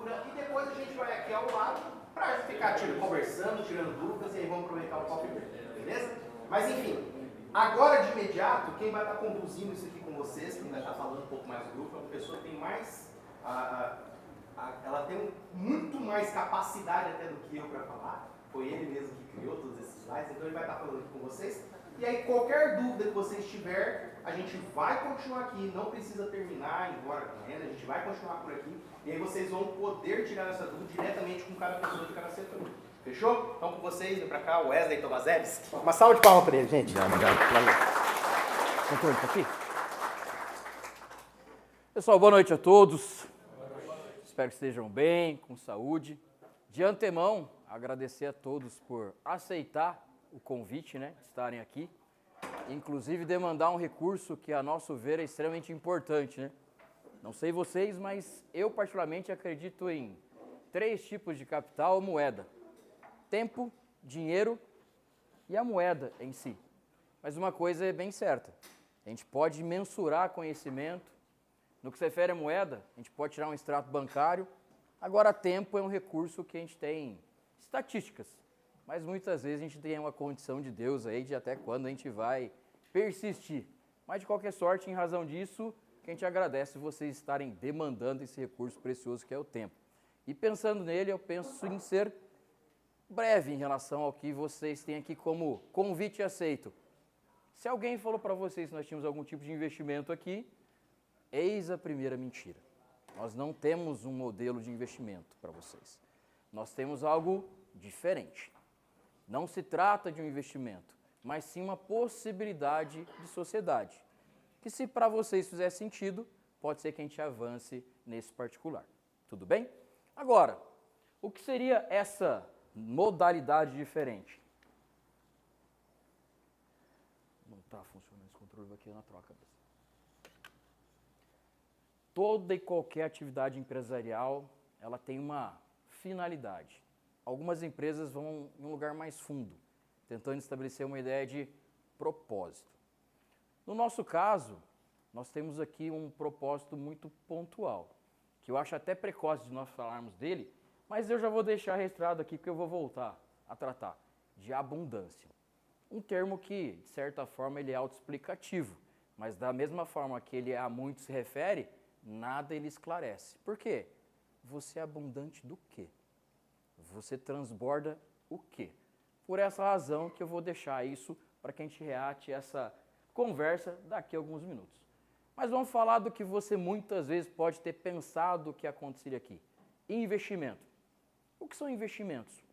estrutura e depois a gente vai aqui ao lado para ficar conversando, tirando dúvidas e aí vamos aproveitar o coffee break, beleza? Mas enfim, agora de imediato, quem vai estar conduzindo isso aqui com vocês, quem vai estar falando um pouco mais do grupo, é uma pessoa que tem mais, ela tem muito mais capacidade até do que eu para falar, foi ele mesmo que criou todos esses slides, então ele vai estar falando aqui com vocês. E aí qualquer dúvida que vocês tiverem, a gente vai continuar aqui, não precisa terminar, embora correndo, a gente vai continuar por aqui, e aí vocês vão poder tirar essa dúvida diretamente com cada pessoa de cada setor. Fechou? Então com vocês, vem pra cá, o Wesley Tomaszewski. Uma salva de palmas para ele, gente. Obrigado. Controle, tá aqui? Pessoal, boa noite a todos. Espero que estejam bem, com saúde. De antemão, agradecer a todos por aceitar o convite, né, de estarem aqui. Inclusive demandar um recurso que, a nosso ver, é extremamente importante, né? Não sei vocês, mas eu particularmente acredito em 3 tipos de capital ou moeda: tempo, dinheiro e a moeda em si. Mas uma coisa é bem certa: a gente pode mensurar conhecimento. No que se refere à moeda, a gente pode tirar um extrato bancário. Agora, tempo é um recurso que a gente tem estatísticas, mas muitas vezes a gente tem uma condição de Deus aí de até quando a gente vai persistir. Mas de qualquer sorte, em razão disso, que a gente agradece vocês estarem demandando esse recurso precioso que é o tempo. E pensando nele, eu penso em ser breve em relação ao que vocês têm aqui como convite aceito. Se alguém falou para vocês que nós tínhamos algum tipo de investimento aqui, eis a primeira mentira. Nós não temos um modelo de investimento para vocês. Nós temos algo diferente. Não se trata de um investimento, mas sim uma possibilidade de sociedade, que se para vocês fizer sentido, pode ser que a gente avance nesse particular. Tudo bem? Agora, o que seria essa modalidade diferente? Não está funcionando esse controle aqui na troca mesmo. Toda e qualquer atividade empresarial, ela tem uma finalidade. Algumas empresas vão em um lugar mais fundo, tentando estabelecer uma ideia de propósito. No nosso caso, nós temos aqui um propósito muito pontual, que eu acho até precoce de nós falarmos dele, mas eu já vou deixar registrado aqui, porque eu vou voltar a tratar de abundância. Um termo que, de certa forma, ele é autoexplicativo, mas da mesma forma que ele a muito se refere, nada ele esclarece. Por quê? Você é abundante do quê? Você transborda o quê? Por essa razão que eu vou deixar isso para que a gente reate essa conversa daqui a alguns minutos. Mas vamos falar do que você muitas vezes pode ter pensado que aconteceria aqui. Investimento. O que são investimentos?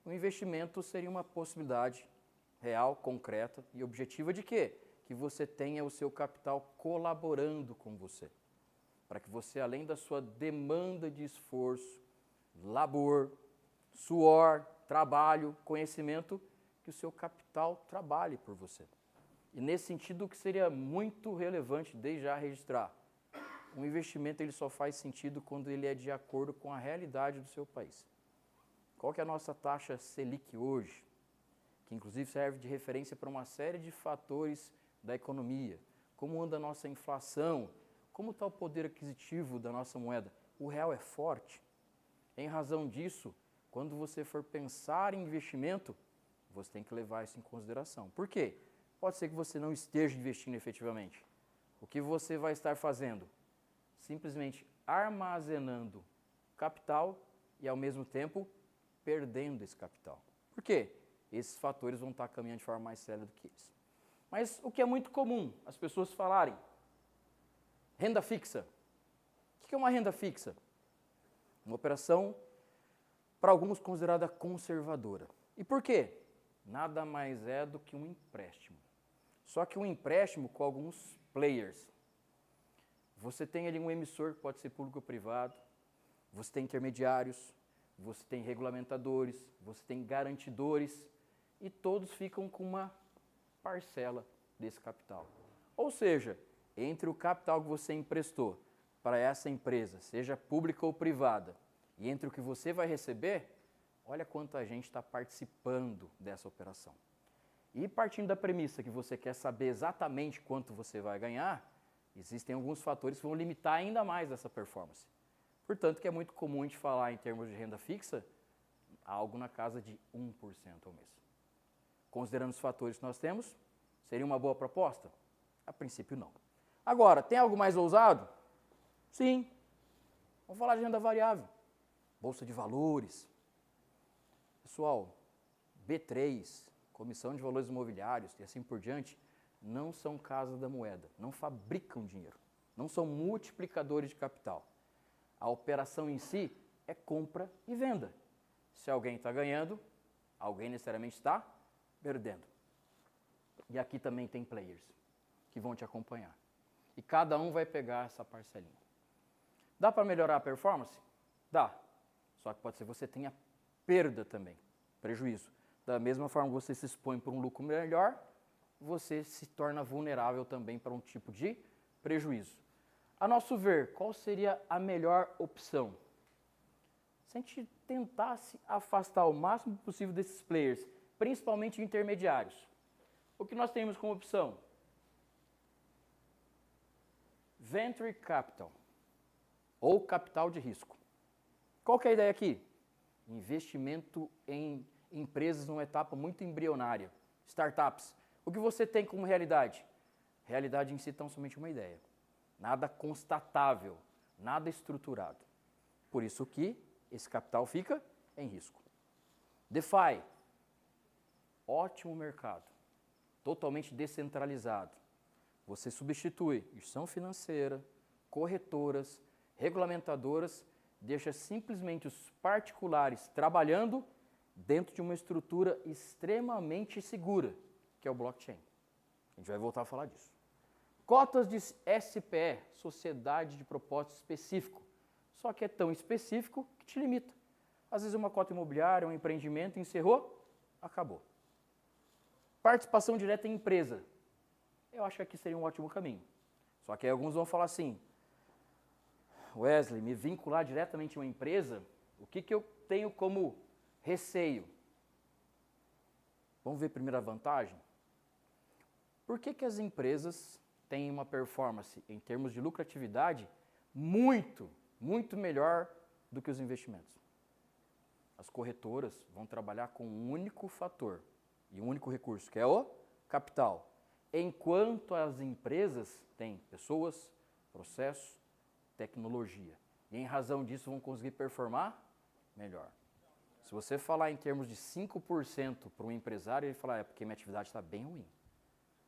O investimento seria uma possibilidade real, concreta e objetiva de quê? Que você tenha o seu capital colaborando com você. Para que você, além da sua demanda de esforço, labor, suor, trabalho, conhecimento, que o seu capital trabalhe por você. E nesse sentido, o que seria muito relevante desde já registrar, um investimento ele só faz sentido quando ele é de acordo com a realidade do seu país. Qual que é a nossa taxa Selic hoje? Que inclusive serve de referência para uma série de fatores da economia. Como anda a nossa inflação? Como está o poder aquisitivo da nossa moeda? O real é forte. Em razão disso, quando você for pensar em investimento, você tem que levar isso em consideração. Por quê? Pode ser que você não esteja investindo efetivamente. O que você vai estar fazendo? Simplesmente armazenando capital e, ao mesmo tempo, perdendo esse capital. Por quê? Esses fatores vão estar caminhando de forma mais séria do que isso. Mas o que é muito comum, as pessoas falarem, renda fixa. O que é uma renda fixa? Uma operação, para alguns, considerada conservadora. E por quê? Nada mais é do que um empréstimo. Só que um empréstimo com alguns players. Você tem ali um emissor, que pode ser público ou privado, você tem intermediários, você tem regulamentadores, você tem garantidores, e todos ficam com uma parcela desse capital. Ou seja, entre o capital que você emprestou para essa empresa, seja pública ou privada, e entre o que você vai receber, olha quanta gente está participando dessa operação. E partindo da premissa que você quer saber exatamente quanto você vai ganhar, existem alguns fatores que vão limitar ainda mais essa performance. Portanto, que é muito comum a gente falar em termos de renda fixa, algo na casa de 1% ao mês. Considerando os fatores que nós temos, seria uma boa proposta? A princípio, não. Agora, tem algo mais ousado? Sim. Vamos falar de renda variável. Bolsa de valores. Pessoal, B3, Comissão de Valores Imobiliários e assim por diante, não são casa da moeda, não fabricam dinheiro, não são multiplicadores de capital. A operação em si é compra e venda. Se alguém está ganhando, alguém necessariamente está perdendo. E aqui também tem players que vão te acompanhar. E cada um vai pegar essa parcelinha. Dá para melhorar a performance? Dá. Só que pode ser que você tenha perda também, prejuízo. Da mesma forma que você se expõe para um lucro melhor, você se torna vulnerável também para um tipo de prejuízo. A nosso ver, qual seria a melhor opção? Se a gente tentasse afastar o máximo possível desses players, principalmente intermediários, o que nós temos como opção? Venture Capital, ou capital de risco. Qual que é a ideia aqui? Investimento em empresas numa etapa muito embrionária, startups. O que você tem como realidade? Realidade em si tão somente uma ideia. Nada constatável, nada estruturado. Por isso que esse capital fica em risco. DeFi, ótimo mercado, totalmente descentralizado. Você substitui instituição financeira, corretoras, regulamentadoras, deixa simplesmente os particulares trabalhando dentro de uma estrutura extremamente segura, que é o blockchain. A gente vai voltar a falar disso. Cotas de SPE, Sociedade de Propósito Específico, só que é tão específico que te limita. Às vezes uma cota imobiliária, um empreendimento, encerrou, acabou. Participação direta em empresa. Eu acho que aqui seria um ótimo caminho. Só que aí alguns vão falar assim, Wesley, me vincular diretamente a uma empresa, o que eu tenho como receio? Vamos ver primeiro a vantagem? Por que as empresas têm uma performance em termos de lucratividade muito melhor do que os investimentos? As corretoras vão trabalhar com um único fator e um único recurso, que é o capital. Enquanto as empresas têm pessoas, processos, tecnologia. E em razão disso vão conseguir performar melhor. Se você falar em termos de 5% para um empresário, ele fala, é porque minha atividade está bem ruim.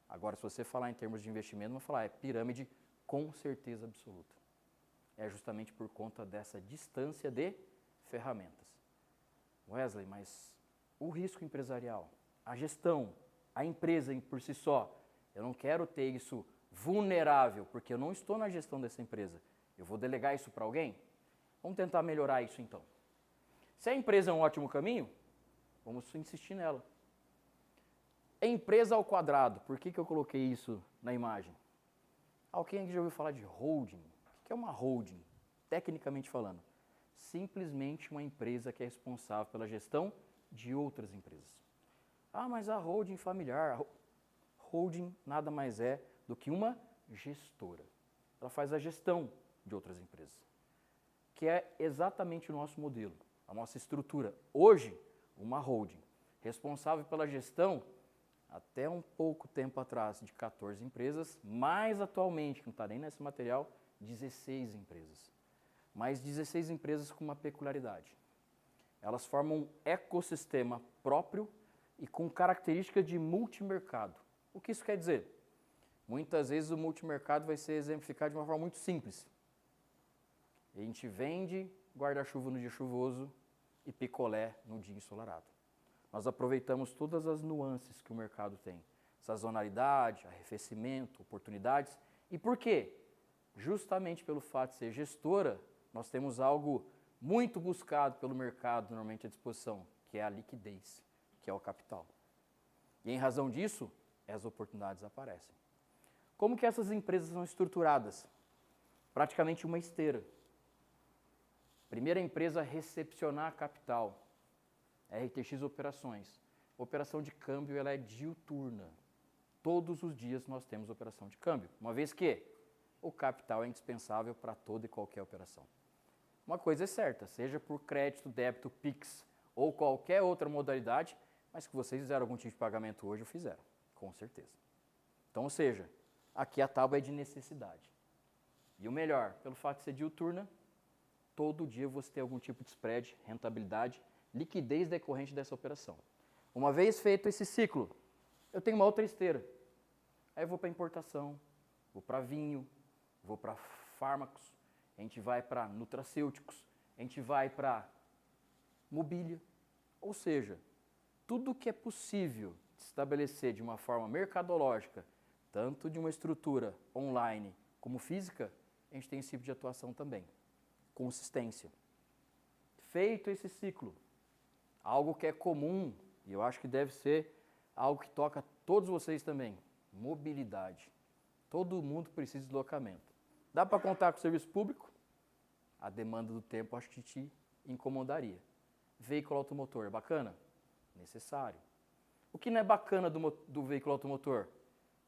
Agora, se você falar em termos de investimento, vão falar, é pirâmide com certeza absoluta. É justamente por conta dessa distância de ferramentas. Wesley, mas o risco empresarial, a gestão, a empresa por si só, eu não quero ter isso vulnerável, porque eu não estou na gestão dessa empresa. Eu vou delegar isso para alguém? Vamos tentar melhorar isso então. Se a empresa é um ótimo caminho, vamos insistir nela. Empresa ao quadrado, por que eu coloquei isso na imagem? Alguém aqui já ouviu falar de holding? O que é uma holding, tecnicamente falando? Simplesmente uma empresa que é responsável pela gestão de outras empresas. Ah, mas a holding familiar, holding nada mais é do que uma gestora. Ela faz a gestão de outras empresas, que é exatamente o nosso modelo, a nossa estrutura. Hoje, uma holding responsável pela gestão, até um pouco tempo atrás, de 14 empresas, mais atualmente, que não está nem nesse material, 16 empresas. Mas 16 empresas com uma peculiaridade. Elas formam um ecossistema próprio e com características de multimercado. O que isso quer dizer? Muitas vezes o multimercado vai ser exemplificado de uma forma muito simples. A gente vende guarda-chuva no dia chuvoso e picolé no dia ensolarado. Nós aproveitamos todas as nuances que o mercado tem. Sazonalidade, arrefecimento, oportunidades. E por quê? Justamente pelo fato de ser gestora, nós temos algo muito buscado pelo mercado, normalmente à disposição, que é a liquidez, que é o capital. E em razão disso, as oportunidades aparecem. Como que essas empresas são estruturadas? Praticamente uma esteira. Primeira empresa a recepcionar capital, RTX Operações. Operação de câmbio ela é diuturna. Todos os dias nós temos operação de câmbio, uma vez que o capital é indispensável para toda e qualquer operação. Uma coisa é certa, seja por crédito, débito, Pix ou qualquer outra modalidade, mas que vocês fizeram algum tipo de pagamento hoje, ou fizeram, com certeza. Então, ou seja, aqui a tábua é de necessidade. E o melhor, pelo fato de ser diuturna, todo dia você tem algum tipo de spread, rentabilidade, liquidez decorrente dessa operação. Uma vez feito esse ciclo, eu tenho uma outra esteira. Aí eu vou para importação, vou para vinho, vou para fármacos, a gente vai para nutracêuticos, a gente vai para mobília. Ou seja, tudo que é possível de estabelecer de uma forma mercadológica, tanto de uma estrutura online como física, a gente tem esse tipo de atuação também. Consistência. Feito esse ciclo, algo que é comum, e eu acho que deve ser algo que toca todos vocês também, mobilidade. Todo mundo precisa de deslocamento. Dá para contar com o serviço público? A demanda do tempo acho que te incomodaria. Veículo automotor, é bacana? Necessário. O que não é bacana do veículo automotor?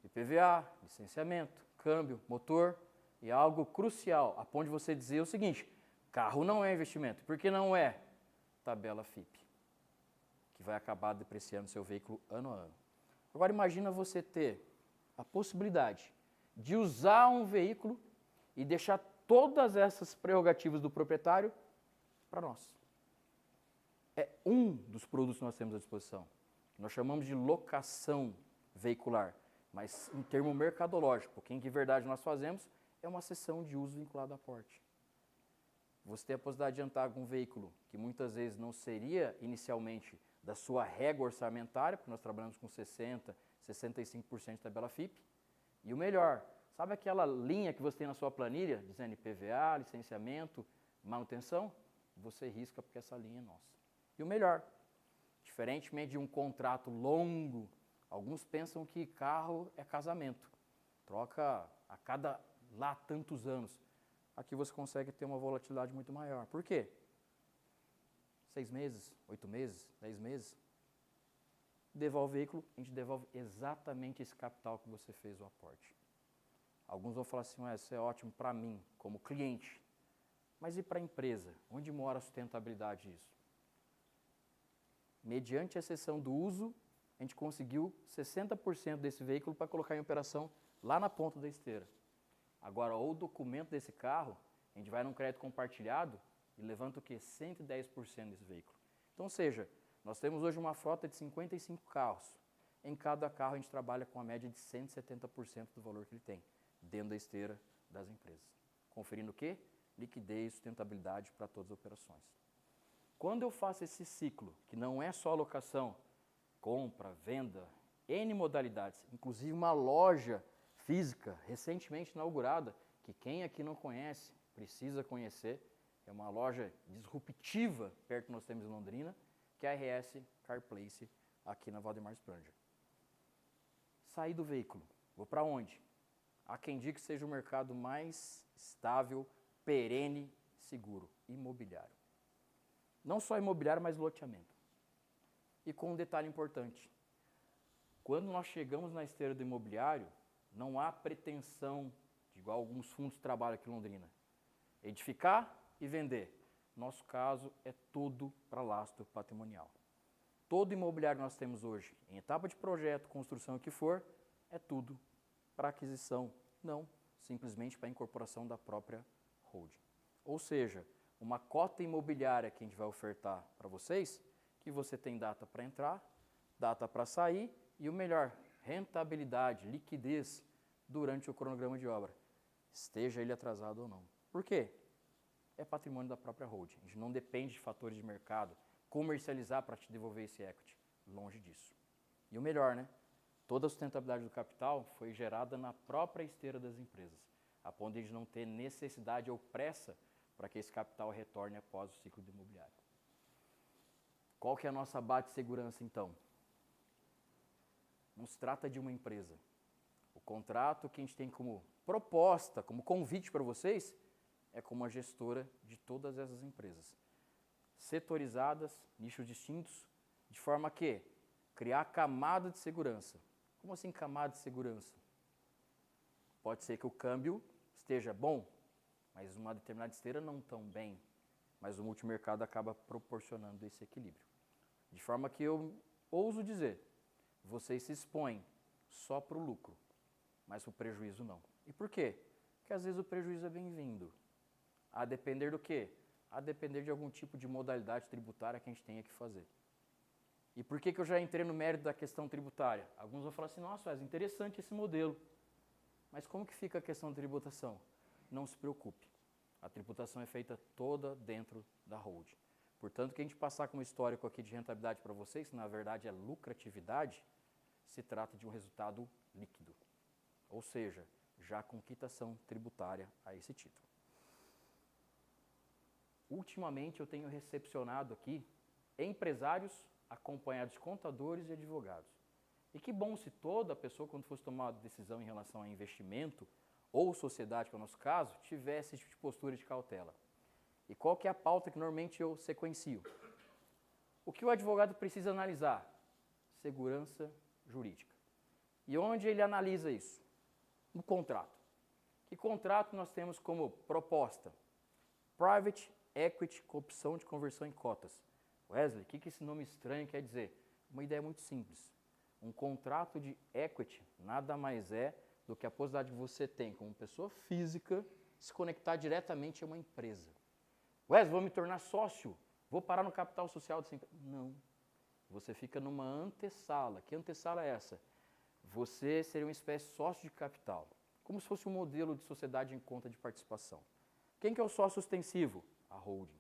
IPVA, licenciamento, câmbio, motor, e algo crucial, a ponto de você dizer o seguinte, carro não é investimento. Por que não é? Tabela FIP, que vai acabar depreciando seu veículo ano a ano. Agora imagina você ter a possibilidade de usar um veículo e deixar todas essas prerrogativas do proprietário para nós. É um dos produtos que nós temos à disposição. Nós chamamos de locação veicular, mas em termo mercadológico, porque em que verdade nós fazemos é uma cessão de uso vinculado a porte. Você tem a possibilidade de adiantar algum veículo que muitas vezes não seria inicialmente da sua régua orçamentária, porque nós trabalhamos com 60%, 65% de tabela FIP. E o melhor, sabe aquela linha que você tem na sua planilha, dizendo IPVA, licenciamento, manutenção? Você risca porque essa linha é nossa. E o melhor, diferentemente de um contrato longo, alguns pensam que carro é casamento. Troca a cada lá tantos anos. Aqui você consegue ter uma volatilidade muito maior. Por quê? 6 meses, 8 meses, 10 meses. Devolve o veículo, a gente devolve exatamente esse capital que você fez o aporte. Alguns vão falar assim, isso é ótimo para mim, como cliente. Mas e para a empresa? Onde mora a sustentabilidade disso? Mediante a exceção do uso, a gente conseguiu 60% desse veículo para colocar em operação lá na ponta da esteira. Agora, o documento desse carro, a gente vai num crédito compartilhado e levanta o quê? 110% desse veículo. Então, ou seja, nós temos hoje uma frota de 55 carros. Em cada carro a gente trabalha com a média de 170% do valor que ele tem, dentro da esteira das empresas. Conferindo o quê? Liquidez e sustentabilidade para todas as operações. Quando eu faço esse ciclo, que não é só locação, compra, venda, N modalidades, inclusive uma loja física recentemente inaugurada, que quem aqui não conhece, precisa conhecer, é uma loja disruptiva perto que nós temos em Londrina, que é a RS Car Place, aqui na Valdemar Spranger. Saí do veículo, vou para onde? Há quem diga que seja o mercado mais estável, perene, seguro, imobiliário. Não só imobiliário, mas loteamento. E com um detalhe importante, quando nós chegamos na esteira do imobiliário, não há pretensão, de igual alguns fundos de trabalho aqui em Londrina, edificar e vender. Nosso caso é tudo para lastro patrimonial. Todo imobiliário que nós temos hoje, em etapa de projeto, construção e o que for, é tudo para aquisição, não simplesmente para incorporação da própria holding. Ou seja, uma cota imobiliária que a gente vai ofertar para vocês, que você tem data para entrar, data para sair e o melhor, rentabilidade, liquidez durante o cronograma de obra, esteja ele atrasado ou não. Por quê? É patrimônio da própria holding. A gente não depende de fatores de mercado, comercializar para te devolver esse equity. Longe disso. E o melhor, né? Toda a sustentabilidade do capital foi gerada na própria esteira das empresas, a ponto de a gente não ter necessidade ou pressa para que esse capital retorne após o ciclo do imobiliário. Qual que é a nossa base de segurança, então? Não se trata de uma empresa. O contrato que a gente tem como proposta, como convite para vocês, é como a gestora de todas essas empresas. Setorizadas, nichos distintos, de forma que criar camada de segurança. Como assim camada de segurança? Pode ser que o câmbio esteja bom, mas uma determinada esteira não tão bem. mas o multimercado acaba proporcionando esse equilíbrio. De forma que eu ouso dizer, vocês se expõem só para o lucro, mas para o prejuízo não. E por quê? Porque às vezes o prejuízo é bem-vindo. A depender do quê? A depender de algum tipo de modalidade tributária que a gente tenha que fazer. E por que eu já entrei no mérito da questão tributária? Alguns vão falar assim, nossa, Wesley, interessante esse modelo. Mas como que fica a questão da tributação? Não se preocupe. A tributação é feita toda dentro da holding. Portanto, que a gente passar com um histórico aqui de rentabilidade para vocês, que na verdade é lucratividade, se trata de um resultado líquido. Ou seja, já com quitação tributária a esse título. Ultimamente eu tenho recepcionado aqui empresários acompanhados de contadores e advogados. E que bom se toda pessoa, quando fosse tomar uma decisão em relação a investimento ou sociedade, que é o nosso caso, tivesse esse tipo de postura de cautela. E qual que é a pauta que normalmente eu sequencio? O que o advogado precisa analisar? Segurança jurídica. E onde ele analisa isso? No contrato. Que contrato nós temos como proposta? Private Equity com opção de conversão em cotas. Wesley, o que esse nome estranho quer dizer? Uma ideia muito simples. Um contrato de equity nada mais é do que a possibilidade que você tem como pessoa física se conectar diretamente a uma empresa. Wesley, vou me tornar sócio, vou parar no capital social dessa empresa. Não. Você fica numa antessala. Que antessala é essa? Você seria uma espécie de sócio de capital, como se fosse um modelo de sociedade em conta de participação. Quem que é o sócio ostensivo? A holding.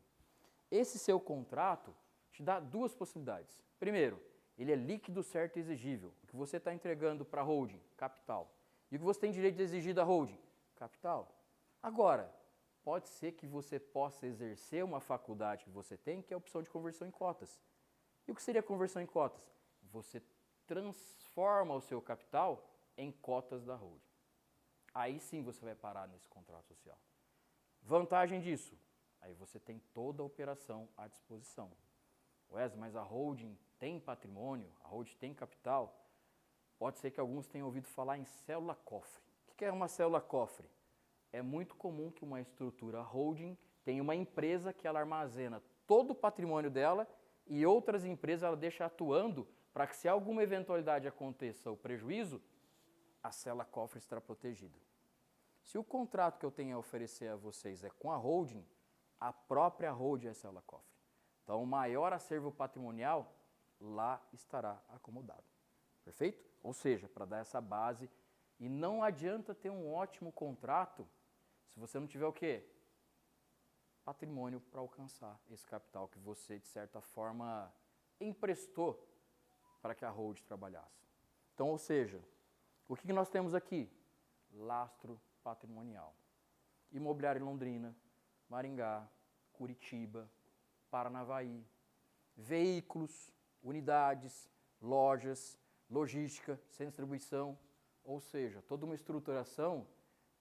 Esse seu contrato te dá duas possibilidades. Primeiro, ele é líquido, certo e exigível. O que você está entregando para a holding? Capital. E o que você tem direito de exigir da holding? Capital. Agora, pode ser que você possa exercer uma faculdade que você tem, que é a opção de conversão em cotas. E o que seria conversão em cotas? Você transforma o seu capital em cotas da holding. Aí sim você vai parar nesse contrato social. Vantagem disso? Aí você tem toda a operação à disposição. Wesley, mas a holding tem patrimônio, a holding tem capital? Pode ser que alguns tenham ouvido falar em célula-cofre. O que é uma célula-cofre? É muito comum que uma estrutura holding tenha uma empresa que ela armazena todo o patrimônio dela e outras empresas ela deixa atuando para que se alguma eventualidade aconteça o prejuízo, a célula-cofre estará protegida. Se o contrato que eu tenho a oferecer a vocês é com a holding, a própria holding é célula-cofre. Então, o maior acervo patrimonial lá estará acomodado. Perfeito? Ou seja, para dar essa base, e não adianta ter um ótimo contrato se você não tiver o quê? Patrimônio para alcançar esse capital que você, de certa forma, emprestou para que a holding trabalhasse. Então, ou seja, o que nós temos aqui? Lastro patrimonial. Imobiliário em Londrina, Maringá, Curitiba, Paranavaí, veículos, unidades, lojas, logística, centro de distribuição, ou seja, toda uma estruturação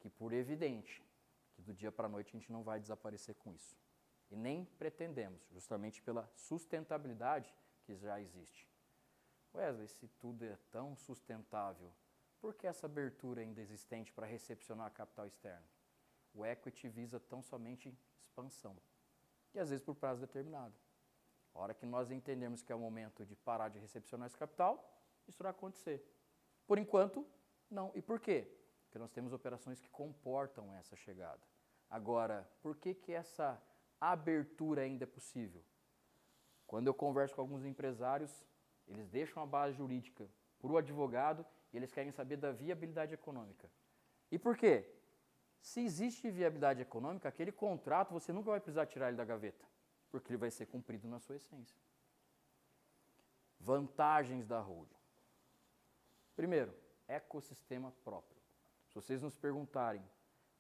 que, por evidente, que do dia para a noite a gente não vai desaparecer com isso. E nem pretendemos, justamente pela sustentabilidade que já existe. Wesley, se tudo é tão sustentável, por que essa abertura ainda existente para recepcionar capital externo? O equity visa tão somente expansão, e às vezes por prazo determinado. A hora que nós entendermos que é o momento de parar de recepcionar esse capital, isso vai acontecer. Por enquanto, não. E por quê? Porque nós temos operações que comportam essa chegada. Agora, por que essa abertura ainda é possível? Quando eu converso com alguns empresários, eles deixam a base jurídica para o advogado e eles querem saber da viabilidade econômica. E por quê? Se existe viabilidade econômica, aquele contrato você nunca vai precisar tirar ele da gaveta, porque ele vai ser cumprido na sua essência. Vantagens da holding. Primeiro, ecossistema próprio. Se vocês nos perguntarem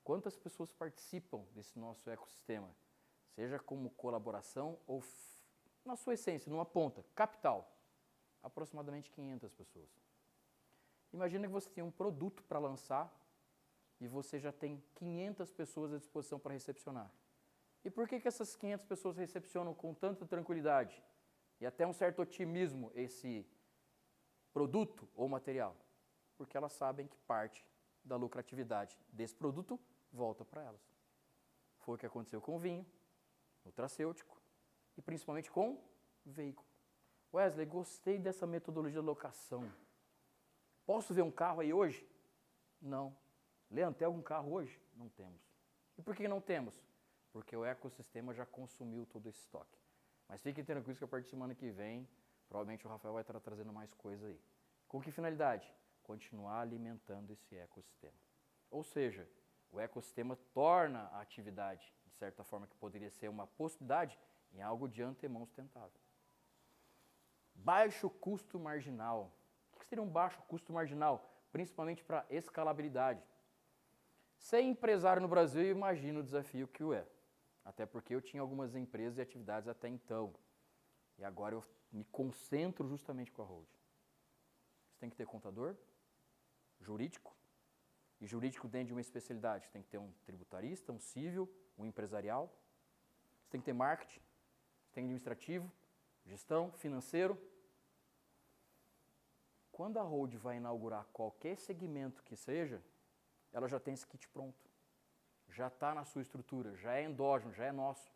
quantas pessoas participam desse nosso ecossistema, seja como colaboração ou na sua essência, numa ponta, capital, aproximadamente 500 pessoas. Imagina que você tem um produto para lançar e você já tem 500 pessoas à disposição para recepcionar. E por que essas 500 pessoas recepcionam com tanta tranquilidade e até um certo otimismo esse produto ou material? Porque elas sabem que parte da lucratividade desse produto volta para elas. Foi o que aconteceu com o vinho, nutracêutico e principalmente com veículo. Wesley, gostei dessa metodologia de locação. Posso ver um carro aí hoje? Não. Leandro, tem algum carro hoje? Não temos. E por que não temos? Porque o ecossistema já consumiu todo esse estoque. Mas fiquem tranquilos que a partir de semana que vem, provavelmente o Rafael vai estar trazendo mais coisa aí. Com que finalidade? Continuar alimentando esse ecossistema. Ou seja, o ecossistema torna a atividade, de certa forma, que poderia ser uma possibilidade, em algo de antemão sustentável. Baixo custo marginal. O que seria um baixo custo marginal? Principalmente para escalabilidade. Ser empresário no Brasil, eu imagino o desafio que o é. Até porque eu tinha algumas empresas e atividades até então. E agora eu me concentro justamente com a holding. Você tem que ter contador, jurídico, e jurídico dentro de uma especialidade. Você tem que ter um tributarista, um civil, um empresarial. Você tem que ter marketing, você tem administrativo, gestão, financeiro. Quando a holding vai inaugurar qualquer segmento que seja, ela já tem esse kit pronto. Já está na sua estrutura, já é endógeno, já é nosso.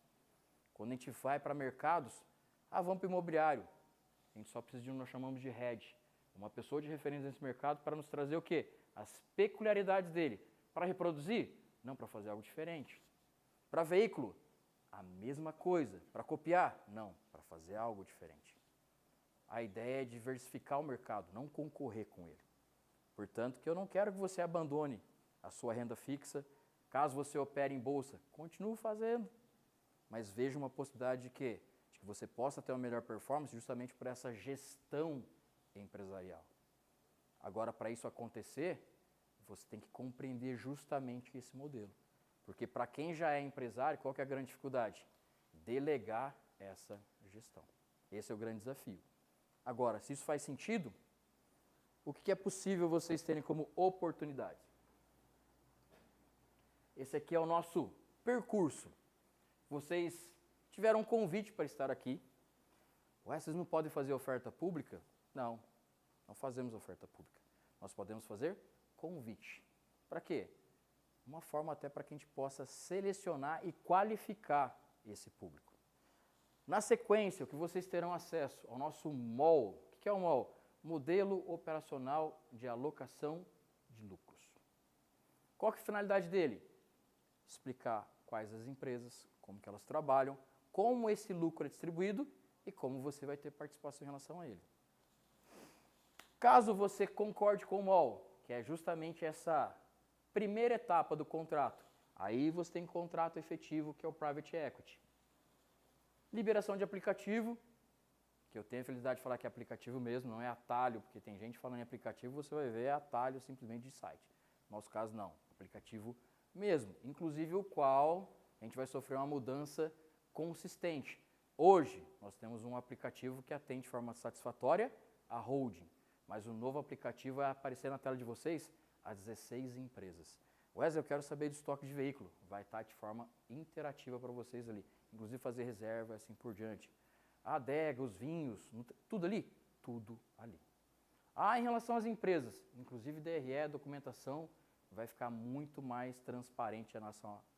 Quando a gente vai para mercados, vamos para o imobiliário. A gente só precisa de um que nós chamamos de head. Uma pessoa de referência nesse mercado para nos trazer o quê? As peculiaridades dele. Para reproduzir? Não, para fazer algo diferente. Para veículo? A mesma coisa. Para copiar? Não, para fazer algo diferente. A ideia é diversificar o mercado, não concorrer com ele. Portanto, que eu não quero que você abandone a sua renda fixa. Caso você opere em bolsa, continue fazendo. Mas veja uma possibilidade de que você possa ter uma melhor performance justamente por essa gestão empresarial. Agora, para isso acontecer, você tem que compreender justamente esse modelo. Porque para quem já é empresário, qual que é a grande dificuldade? Delegar essa gestão. Esse é o grande desafio. Agora, se isso faz sentido, o que é possível vocês terem como oportunidade? Esse aqui é o nosso percurso. Vocês tiveram um convite para estar aqui. Ué, vocês não podem fazer oferta pública? Não, não fazemos oferta pública. Nós podemos fazer convite. Para quê? Uma forma até para que a gente possa selecionar e qualificar esse público. Na sequência, o que vocês terão acesso ao nosso MOL. O que é o MOL? Modelo Operacional de Alocação de Lucros. Qual que é a finalidade dele? Explicar quais as empresas, como que elas trabalham, como esse lucro é distribuído e como você vai ter participação em relação a ele. Caso você concorde com o MOL, que é justamente essa primeira etapa do contrato, aí você tem contrato efetivo, que é o Private Equity. Liberação de aplicativo, que eu tenho a felicidade de falar que é aplicativo mesmo, não é atalho, porque tem gente falando em aplicativo, você vai ver atalho simplesmente de site. No nosso caso, não. Aplicativo mesmo, inclusive o qual a gente vai sofrer uma mudança consistente. Hoje, nós temos um aplicativo que atende de forma satisfatória a holding, mas o novo aplicativo vai aparecer na tela de vocês as 16 empresas. Wesley, eu quero saber do estoque de veículo. Vai estar de forma interativa para vocês ali, inclusive fazer reserva, assim por diante. A adega, os vinhos, tudo ali? Tudo ali. Em relação às empresas, inclusive DRE, documentação, vai ficar muito mais transparente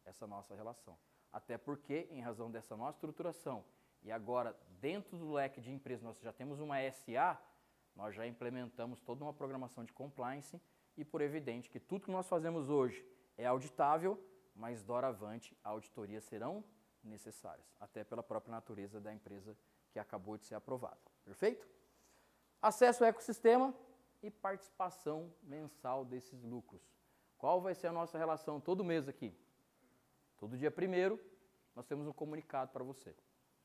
essa nossa relação. Até porque, em razão dessa nossa estruturação, e agora dentro do leque de empresas nós já temos uma SA, nós já implementamos toda uma programação de compliance e por evidente que tudo que nós fazemos hoje é auditável, mas doravante auditorias serão necessárias, até pela própria natureza da empresa que acabou de ser aprovada. Perfeito? Acesso ao ecossistema e participação mensal desses lucros. Qual vai ser a nossa relação todo mês aqui? Todo dia 1º, nós temos um comunicado para você.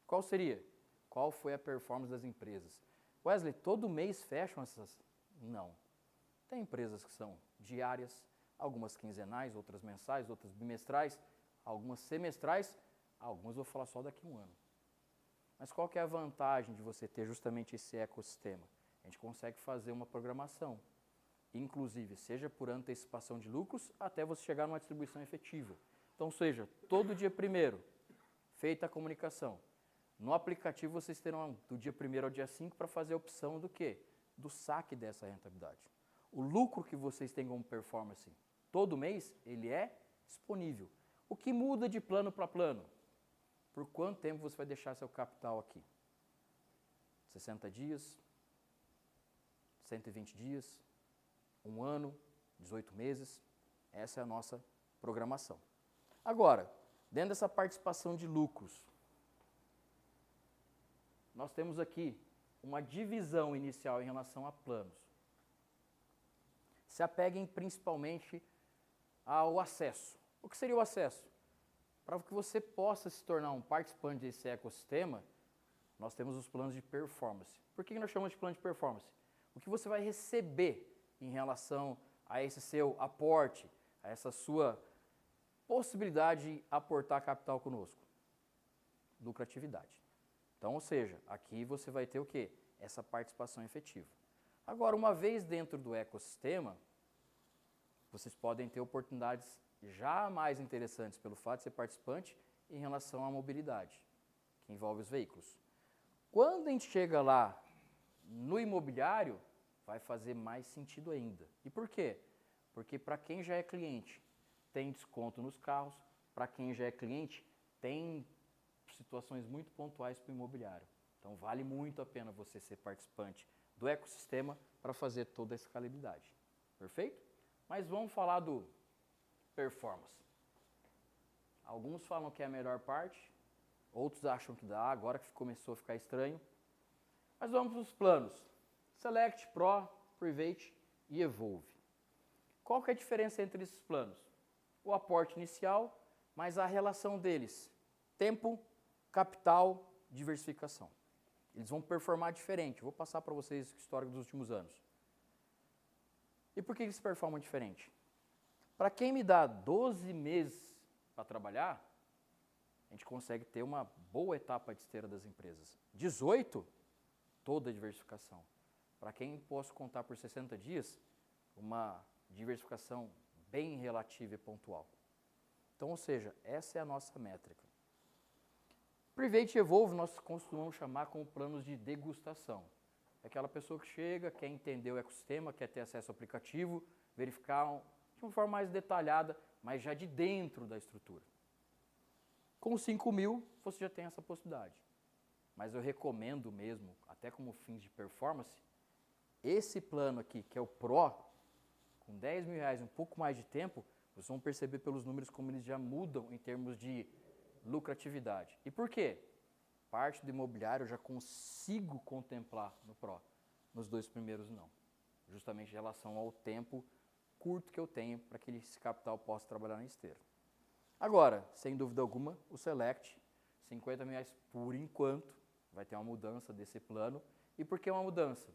Qual seria? Qual foi a performance das empresas? Wesley, todo mês fecham essas? Não. Tem empresas que são diárias, algumas quinzenais, outras mensais, outras bimestrais, algumas semestrais, algumas eu vou falar só daqui a um ano. Mas qual que é a vantagem de você ter justamente esse ecossistema? A gente consegue fazer uma programação, inclusive seja por antecipação de lucros até você chegar numa distribuição efetiva. Então, seja, todo dia 1º, feita a comunicação. No aplicativo vocês terão do dia 1º ao dia 5 para fazer a opção do quê? Do saque dessa rentabilidade. O lucro que vocês têm como performance todo mês, ele é disponível. O que muda de plano para plano? por quanto tempo você vai deixar seu capital aqui? 60 dias, 120 dias, 1 ano, 18 meses. Essa é a nossa programação. Agora, dentro dessa participação de lucros, nós temos aqui uma divisão inicial em relação a planos. Se apeguem principalmente ao acesso. O que seria o acesso? Para que você possa se tornar um participante desse ecossistema, nós temos os planos de performance. Por que nós chamamos de plano de performance? O que você vai receber em relação a esse seu aporte, a essa sua possibilidade de aportar capital conosco? Lucratividade. Então, ou seja, aqui você vai ter o quê? Essa participação efetiva. Agora, uma vez dentro do ecossistema, vocês podem ter oportunidades já mais interessantes pelo fato de ser participante em relação à mobilidade, que envolve os veículos. Quando a gente chega lá no imobiliário, vai fazer mais sentido ainda. E por quê? Porque para quem já é cliente, tem desconto nos carros, para quem já é cliente, tem situações muito pontuais para o imobiliário. Então vale muito a pena você ser participante do ecossistema para fazer toda a escalabilidade. Perfeito? Mas vamos falar do performance. Alguns falam que é a melhor parte, outros acham que dá, agora que começou a ficar estranho. Mas vamos para os planos. Select, Pro, Private e Evolve. Qual que é a diferença entre esses planos? O aporte inicial, mas a relação deles. Tempo, capital, diversificação. Eles vão performar diferente. Vou passar para vocês o histórico dos últimos anos. E por que eles performam diferente? Para quem me dá 12 meses para trabalhar, a gente consegue ter uma boa etapa de esteira das empresas. 18, toda a diversificação. Para quem posso contar por 60 dias, uma diversificação bem relativa e pontual. Então, ou seja, essa é a nossa métrica. Private Evolve nós costumamos chamar como planos de degustação. É aquela pessoa que chega, quer entender o ecossistema, quer ter acesso ao aplicativo, verificar de uma forma mais detalhada, mas já de dentro da estrutura. Com 5 mil, você já tem essa possibilidade. Mas eu recomendo mesmo, até como fins de performance, esse plano aqui, que é o Pro, com 10 mil reais, um pouco mais de tempo, vocês vão perceber pelos números como eles já mudam em termos de lucratividade. E por quê? Parte do imobiliário eu já consigo contemplar no Pro, nos 2 primeiros não. Justamente em relação ao tempo curto que eu tenho para que esse capital possa trabalhar na esteira. Agora, sem dúvida alguma, o Select, 50 mil reais por enquanto, vai ter uma mudança desse plano. E por que uma mudança?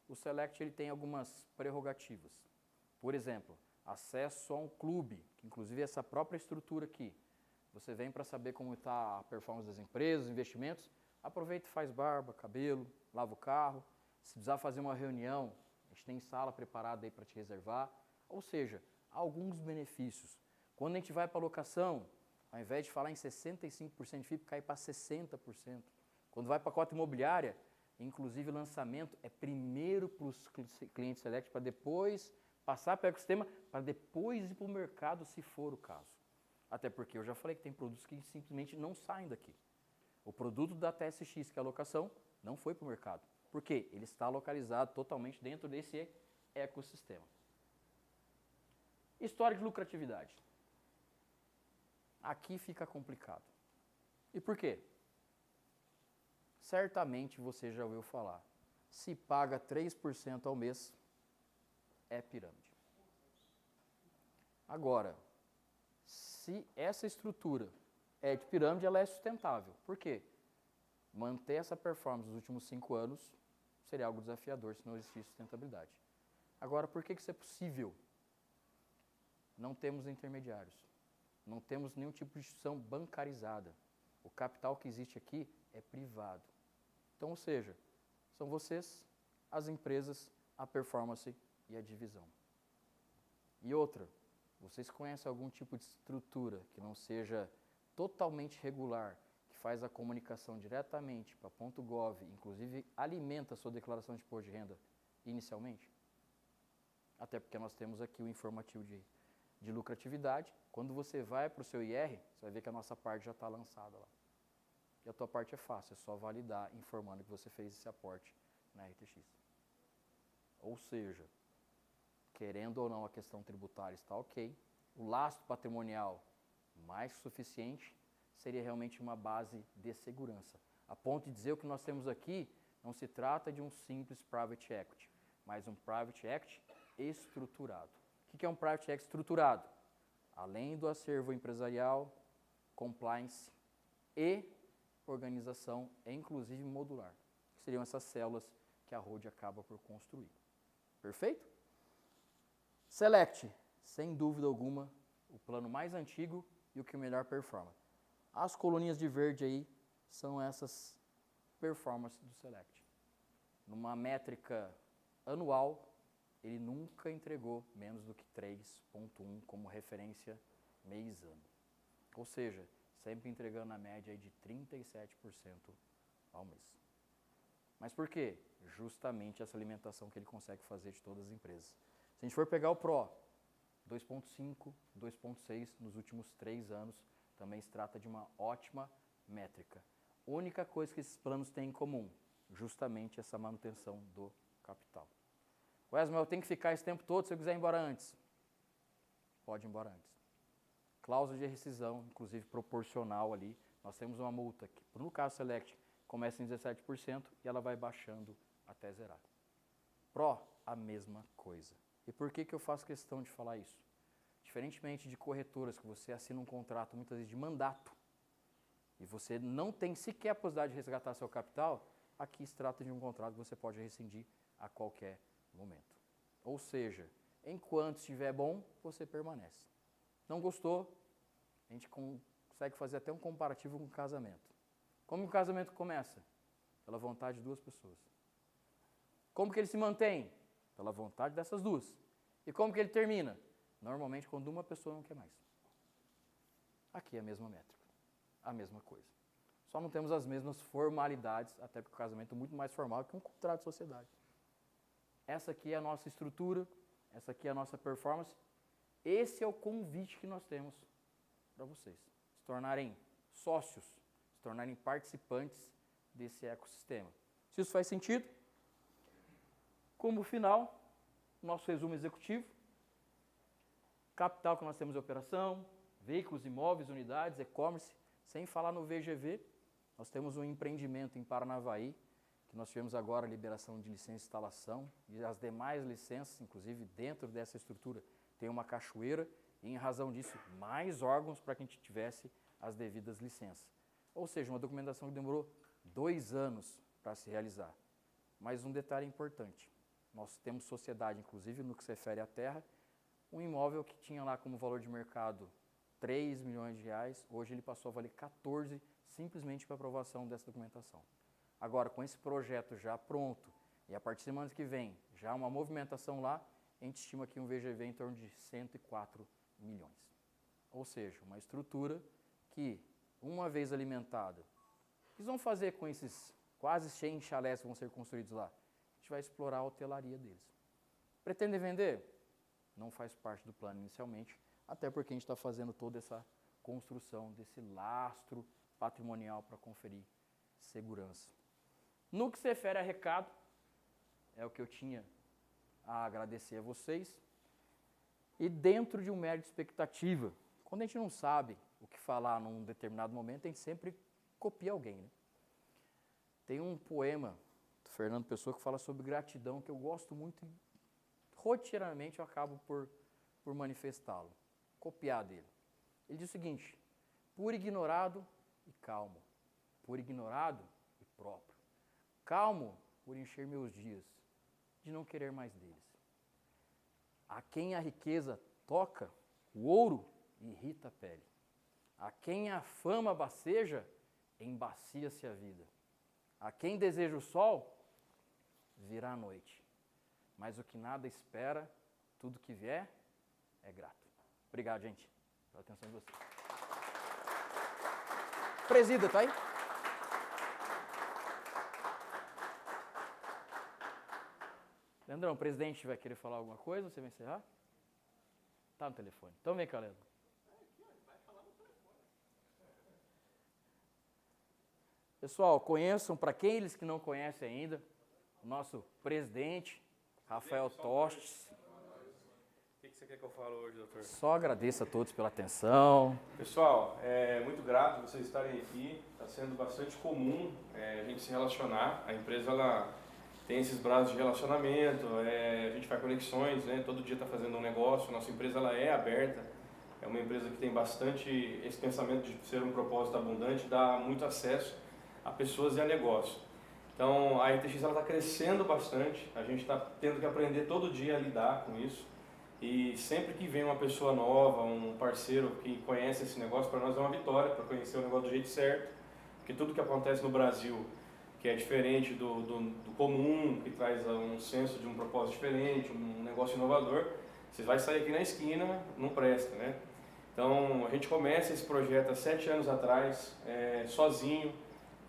O Select ele tem algumas prerrogativas. Por exemplo, acesso a um clube, que inclusive é essa própria estrutura aqui. Você vem para saber como está a performance das empresas, investimentos, aproveita e faz barba, cabelo, lava o carro. Se precisar fazer uma reunião, a gente tem sala preparada aí para te reservar. Ou seja, alguns benefícios. Quando a gente vai para a locação, ao invés de falar em 65% de FIP, cai para 60%. Quando vai para a cota imobiliária, inclusive o lançamento é primeiro para os clientes select, para depois passar para o ecossistema, para depois ir para o mercado, se for o caso. Até porque eu já falei que tem produtos que simplesmente não saem daqui. O produto da TSX, que é a locação, não foi para o mercado. Por quê? Ele está localizado totalmente dentro desse ecossistema. História de lucratividade. Aqui fica complicado. E por quê? Certamente você já ouviu falar. Se paga 3% ao mês, é pirâmide. Agora, se essa estrutura é de pirâmide, ela é sustentável. Por quê? Manter essa performance nos últimos 5 anos seria algo desafiador se não existisse sustentabilidade. Agora, por que isso é possível? Não temos intermediários. Não temos nenhum tipo de instituição bancarizada. O capital que existe aqui é privado. Então, ou seja, são vocês, as empresas, a performance e a divisão. E outra, vocês conhecem algum tipo de estrutura que não seja totalmente regular, que faz a comunicação diretamente para .gov, inclusive alimenta a sua declaração de imposto de renda inicialmente? Até porque nós temos aqui o informativo de lucratividade. Quando você vai para o seu IR, você vai ver que a nossa parte já está lançada lá. E a tua parte é fácil, é só validar informando que você fez esse aporte na RTX. Ou seja, querendo ou não a questão tributária está ok, o lastro patrimonial mais que suficiente seria realmente uma base de segurança. A ponto de dizer o que nós temos aqui não se trata de um simples private equity, mas um private equity estruturado. O que é um private equity estruturado? Além do acervo empresarial, compliance e organização, inclusive modular, que seriam essas células que a Road acaba por construir. Perfeito? Select, sem dúvida alguma, o plano mais antigo e o que melhor performa. As coluninhas de verde aí são essas performances do Select. Numa métrica anual, ele nunca entregou menos do que 3,1 como referência mês-ano. Ou seja, sempre entregando a média aí de 37% ao mês. Mas por quê? Justamente essa alimentação que ele consegue fazer de todas as empresas. Se a gente for pegar o Pro, 2,5, 2,6 nos últimos 3 anos, também se trata de uma ótima métrica. Única coisa que esses planos têm em comum, justamente essa manutenção do capital. Wesley, eu tenho que ficar esse tempo todo se eu quiser ir embora antes. Pode ir embora antes. Cláusula de rescisão, inclusive proporcional ali. Nós temos uma multa que, no caso Select, começa em 17% e ela vai baixando até zerar. Pro, a mesma coisa. E por que eu faço questão de falar isso? Diferentemente de corretoras que você assina um contrato muitas vezes de mandato e você não tem sequer a possibilidade de resgatar seu capital, aqui se trata de um contrato que você pode rescindir a qualquer momento. Ou seja, enquanto estiver bom, você permanece. Não gostou, a gente consegue fazer até um comparativo com o casamento. Como o casamento começa? Pela vontade de duas pessoas. Como que ele se mantém? Pela vontade dessas duas. E como que ele termina? Normalmente quando uma pessoa não quer mais. Aqui é a mesma métrica, a mesma coisa. Só não temos as mesmas formalidades, até porque o casamento é muito mais formal que um contrato de sociedade. Essa aqui é a nossa estrutura, essa aqui é a nossa performance. Esse é o convite que nós temos para vocês. Se tornarem sócios, se tornarem participantes desse ecossistema. Se isso faz sentido, como final, nosso resumo executivo. Capital que nós temos em operação, veículos, imóveis, unidades, e-commerce, sem falar no VGV. Nós temos um empreendimento em Paranavaí, que nós tivemos agora a liberação de licença de instalação e as demais licenças, inclusive dentro dessa estrutura, tem uma cachoeira e, em razão disso, mais órgãos para que a gente tivesse as devidas licenças. Ou seja, uma documentação que demorou 2 anos para se realizar. Mas um detalhe importante, nós temos sociedade, inclusive no que se refere à terra, um imóvel que tinha lá como valor de mercado 3 milhões de reais, hoje ele passou a valer 14 simplesmente para aprovação dessa documentação. Agora, com esse projeto já pronto e a partir de semana que vem já uma movimentação lá, a gente estima aqui um VGV em torno de 104 milhões. Ou seja, uma estrutura que, uma vez alimentada, o que eles vão fazer com esses quase 100 chalés que vão ser construídos lá? A gente vai explorar a hotelaria deles. Pretende vender? Não faz parte do plano inicialmente, até porque a gente está fazendo toda essa construção desse lastro patrimonial para conferir segurança. No que se refere a recado, é o que eu tinha a agradecer a vocês. E dentro de um médio de expectativa, quando a gente não sabe o que falar num determinado momento, a gente sempre copia alguém, né? Tem um poema do Fernando Pessoa que fala sobre gratidão, que eu gosto muito e rotineiramente eu acabo por manifestá-lo, copiar dele. Ele diz o seguinte: por ignorado e calmo, por ignorado e próprio, calmo por encher meus dias, de não querer mais deles. A quem a riqueza toca, o ouro irrita a pele. A quem a fama baceja, embacia-se a vida. A quem deseja o sol, virá a noite. Mas o que nada espera, tudo que vier, é grato. Obrigado, gente, pela atenção de vocês. Presida, tá aí? Leandrão, o presidente vai querer falar alguma coisa? Você vai encerrar? Tá no telefone. Então vem cá, Leandro. Pessoal, conheçam, para aqueles que não conhecem ainda, o nosso presidente, Rafael Tostes. O que você quer que eu fale hoje, doutor? Só agradeço a todos pela atenção. Pessoal, é muito grato vocês estarem aqui. Está sendo bastante comum a gente se relacionar. A empresa ela tem esses braços de relacionamento, a gente faz conexões, né? Todo dia está fazendo um negócio. Nossa empresa ela é aberta. É uma empresa que tem bastante esse pensamento de ser um propósito abundante, dá muito acesso a pessoas e a negócio. Então a RTX está crescendo bastante, a gente está tendo que aprender todo dia a lidar com isso. E sempre que vem uma pessoa nova, um parceiro que conhece esse negócio, para nós é uma vitória, para conhecer o negócio do jeito certo. Porque tudo que acontece no Brasil, que é diferente do comum, que traz um senso de um propósito diferente, um negócio inovador, você vai sair aqui na esquina, não presta, né? Então a gente começa esse projeto há 7 anos atrás, sozinho.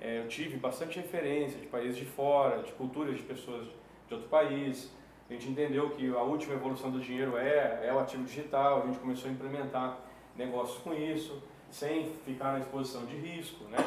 Eu tive bastante referência de países de fora, de culturas de pessoas de outro país. A gente entendeu que a última evolução do dinheiro é o ativo digital, a gente começou a implementar negócios com isso, sem ficar na exposição de risco, né?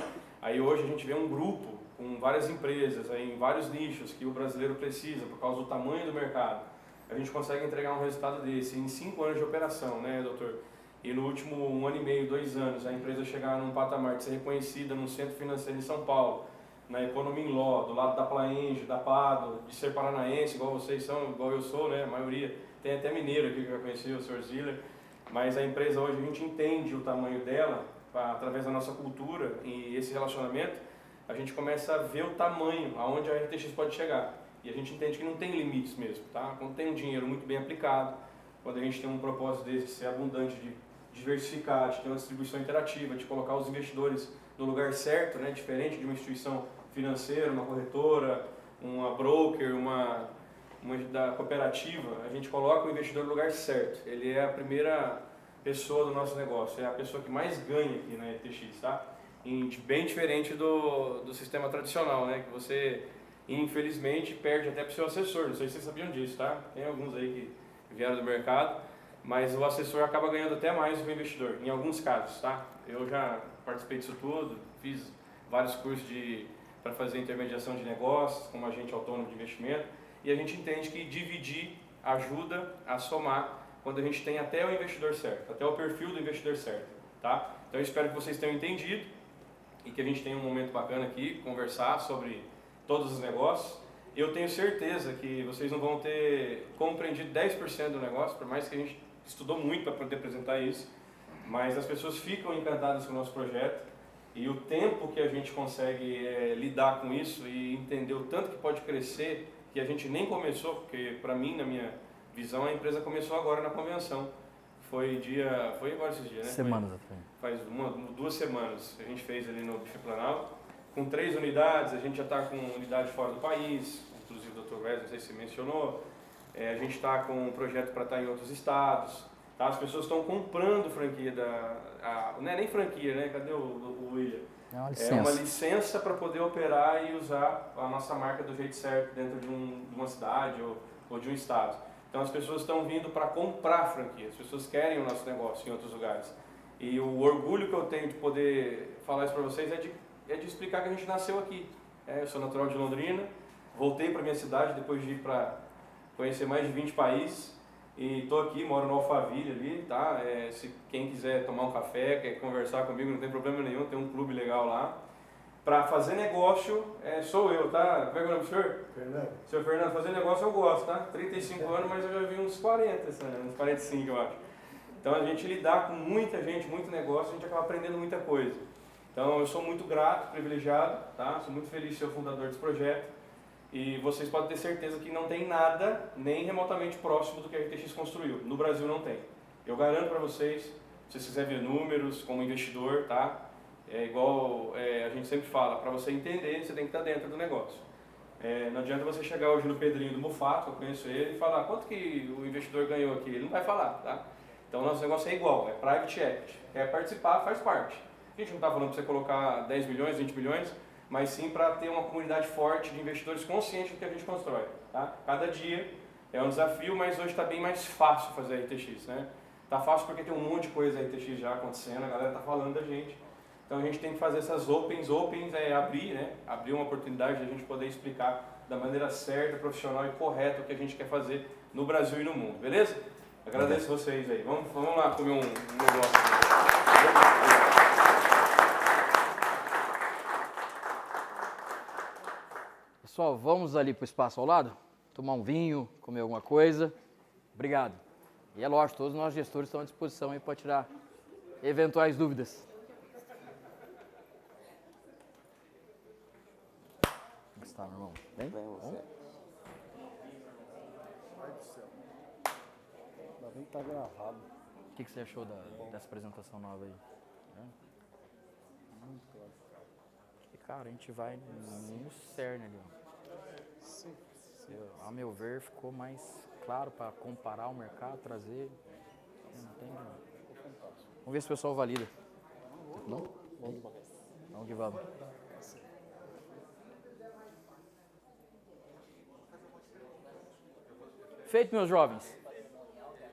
Aí hoje a gente vê um grupo com várias empresas aí, em vários nichos que o brasileiro precisa por causa do tamanho do mercado. A gente consegue entregar um resultado desse em 5 anos de operação, né, doutor? E no último 1 ano e meio, 2 anos, a empresa chegar num patamar de ser reconhecida num centro financeiro em São Paulo, na Economia Law, do lado da Plaenge, da Pado, de ser paranaense, igual vocês são, igual eu sou, né? A maioria, tem até mineiro aqui que já conheceu, o Sr. Ziller, mas a empresa hoje a gente entende o tamanho dela, através da nossa cultura e esse relacionamento, a gente começa a ver o tamanho, aonde a RTX pode chegar. E a gente entende que não tem limites mesmo, tá? Quando tem um dinheiro muito bem aplicado, quando a gente tem um propósito desse de ser abundante, de diversificar, de ter uma distribuição interativa, de colocar os investidores no lugar certo, né? Diferente de uma instituição financeira, uma corretora, uma broker, uma da cooperativa, a gente coloca o investidor no lugar certo. Ele é a primeira pessoa do nosso negócio, é a pessoa que mais ganha aqui na RTX, tá? Bem diferente do sistema tradicional, né? Que você, infelizmente, perde até para o seu assessor. Não sei se vocês sabiam disso, tá? Tem alguns aí que vieram do mercado, mas o assessor acaba ganhando até mais do que o investidor, em alguns casos, tá? Eu já participei disso tudo, fiz vários cursos para fazer intermediação de negócios, como agente autônomo de investimento, e a gente entende que dividir ajuda a somar quando a gente tem até o investidor certo, até o perfil do investidor certo, tá? Então eu espero que vocês tenham entendido e que a gente tenha um momento bacana aqui, conversar sobre todos os negócios. Eu tenho certeza que vocês não vão ter compreendido 10% do negócio, por mais que a gente estudou muito para poder apresentar isso, mas as pessoas ficam encantadas com o nosso projeto e o tempo que a gente consegue lidar com isso e entender o tanto que pode crescer, que a gente nem começou, porque para mim, na minha visão, a empresa começou agora na convenção. Foi agora esses dias, né? Semanas atrás. Faz 2 semanas a gente fez ali no Bife Planalto, com 3 unidades, a gente já está com unidade fora do país, inclusive o Dr. Wesley, não sei se você mencionou, a gente está com um projeto para estar em outros estados, tá? As pessoas estão comprando franquia não é nem franquia, né? Cadê o William? É uma licença. É uma licença para poder operar e usar a nossa marca do jeito certo dentro de uma cidade ou de um estado. Então as pessoas estão vindo para comprar franquia, as pessoas querem o nosso negócio em outros lugares. E o orgulho que eu tenho de poder falar isso para vocês é de explicar que a gente nasceu aqui. Eu sou natural de Londrina, voltei para minha cidade depois de ir para conhecer mais de 20 países e estou aqui, moro no Alphaville ali, tá? Se quem quiser tomar um café, quer conversar comigo, não tem problema nenhum, tem um clube legal lá. Para fazer negócio, sou eu, tá? Como é que é o nome do senhor? Fernando. Senhor Fernando, fazer negócio eu gosto, tá? 35 anos, mas eu já vi uns 40 esse ano, uns 45 eu acho. Então a gente lidar com muita gente, muito negócio, a gente acaba aprendendo muita coisa. Então eu sou muito grato, privilegiado, tá? Sou muito feliz de ser o fundador desse projeto. E vocês podem ter certeza que não tem nada nem remotamente próximo do que a RTX construiu. No Brasil não tem. Eu garanto para vocês, se vocês quiserem ver números como investidor, tá? É igual a gente sempre fala, para você entender, você tem que estar dentro do negócio. Não adianta você chegar hoje no Pedrinho do Mufato, eu conheço ele, e falar quanto que o investidor ganhou aqui. Ele não vai falar, tá? Então o nosso negócio é igual, é private equity. Quer participar, faz parte. A gente não está falando para você colocar 10 milhões, 20 milhões, mas sim para ter uma comunidade forte de investidores conscientes do que a gente constrói. Tá? Cada dia é um desafio, mas hoje está bem mais fácil fazer a RTX. Né? Tá fácil porque tem um monte de coisa da RTX já acontecendo, a galera está falando da gente. Então a gente tem que fazer essas opens é abrir, né? Abrir uma oportunidade de a gente poder explicar da maneira certa, profissional e correta o que a gente quer fazer no Brasil e no mundo, beleza? Agradeço vocês aí. Vamos lá comer um negócio. Pessoal, vamos ali para o espaço ao lado? Tomar um vinho, comer alguma coisa. Obrigado. E é lógico, todos nós gestores estão à disposição aí para tirar eventuais dúvidas. Como está, meu irmão? Bem? Bem, você. Bom? Ai do céu. Ainda bem que tá gravado. O que você achou dessa apresentação nova aí? Muito claro. Porque, cara, a gente vai no cerne ali, ó. Sim. A meu ver, ficou mais claro para comparar o mercado, trazer. Não tem. Vamos ver se o pessoal valida. Não? Vamos que vamos. Feito, meus jovens.